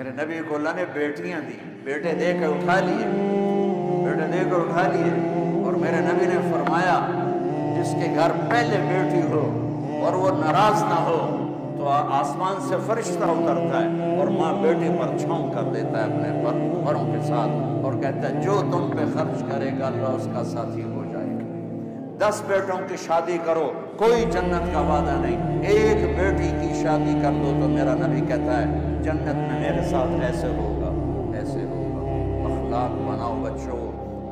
میرے نبی کو اللہ نے بیٹیاں دی، بیٹے دے کے اٹھا لیے، بیٹے دے کر اٹھا لیے، اور میرے نبی نے فرمایا جس کے گھر پہلے بیٹی ہو اور وہ ناراض نہ ہو تو آسمان سے فرشتہ اترتا ہے اور ماں بیٹی پر چھاؤں کر دیتا ہے اپنے پروں کے ساتھ اور کہتا ہے جو تم پہ خرچ کرے گا اللہ اس کا ساتھی ہو جائے گا۔ 10 بیٹوں کی شادی کرو کوئی جنت کا وعدہ نہیں، ایک بیٹی کی شادی کر دو تو میرا نبی کہتا ہے جنت میں میرے ساتھ ایسے ہوگا، ایسے ہوگا۔ اخلاق بناؤ بچوں،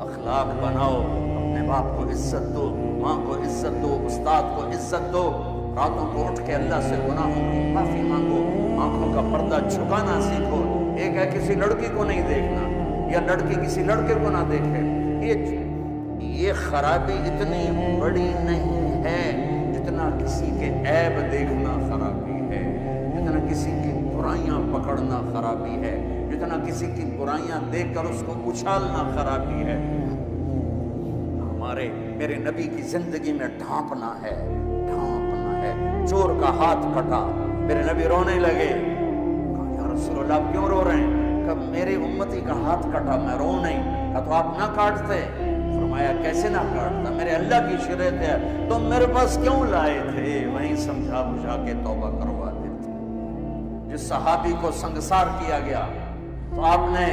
اخلاق بناؤ، اپنے باپ کو عزت دو، ماں کو عزت دو، استاد کو عزت دو، راتوں کو اٹھ کے اللہ سے گناہوں کی معافی مانگو، آنکھوں کا پردہ جھکانا سیکھو۔ ایک ہے کسی لڑکی کو نہیں دیکھنا یا لڑکی کسی لڑکے کو نہ دیکھے، یہ خرابی اتنی بڑی نہیں ہے جتنا کسی کے عیب دیکھنا خرابی ہے، جتنا کسی کی برائیاں پکڑنا خرابی ہے، جتنا کسی کی برائیاں دیکھ کر اس کو اچھالنا خرابی ہے۔ میرے نبی کی زندگی میں ڈھانپنا ہے، ڈھانپنا ہے۔ چور کا ہاتھ کٹا، میرے نبی رونے لگے، کہا یا رسول اللہ آپ کیوں رو رہے ہیں؟ کہ میرے امتی کا ہاتھ کٹا، میں رو نہیں۔ کہا تو آپ نہ کاٹتے؟ فرمایا کیسے نہ کاٹتا، میرے اللہ کی شریعت ہے، تم میرے پاس کیوں لائے تھے؟ وہیں سمجھا بجھا کے توبہ کروا دیتے۔ جس صحابی کو سنگسار کیا گیا تو آپ نے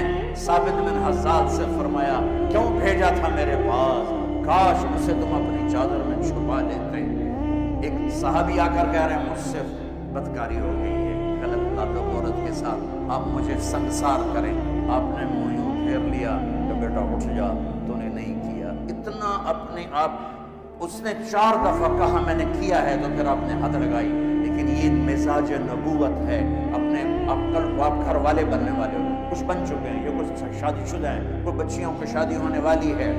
ثابت بن حزاد سے فرمایا کیوں بھیجا تھا میرے پاس؟ کاش اسے تم اپنی چادر میں چھپا لیتے۔ ایک صحابی آ کر کہہ رہے ہیں مجھ سے بدکاری ہو گئی ہے، غلط تعلق عورت کے ساتھ، آپ مجھے سنگسار کریں۔ آپ نے منہ یوں پھیر لیا کہ بیٹا اٹھ جا، تو نے نہیں کیا۔ اتنا اپنے آپ، اس نے 4 دفعہ کہا میں نے کیا ہے تو پھر آپ نے حد لگائی، لیکن یہ مزاج نبوت ہے۔ اپنے آپ گھر والے بننے والے ہو، کچھ بن چکے ہیں، یہ کچھ شادی شدہ ہیں، کوئی بچیوں کی شادی ہونے والی ہے۔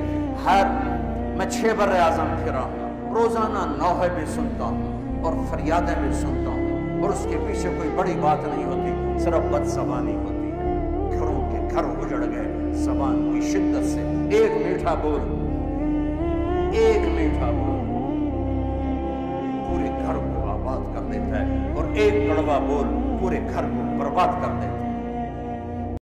میں 6 بر اعظم پھرا ہوں، روزانہ نوحے بھی سنتا ہوں اور فریادیں بھی سنتا ہوں، اور اس کے پیچھے کوئی بڑی بات نہیں ہوتی، صرف بد زبانی ہوتی ہے۔ گھروں کے گھر اجڑ گئے زبان کی شدت سے۔ ایک میٹھا بول، ایک میٹھا بول پورے گھر کو آباد کر دیتا ہے، اور ایک کڑوا بول پورے گھر کو برباد کر دیتا ہے۔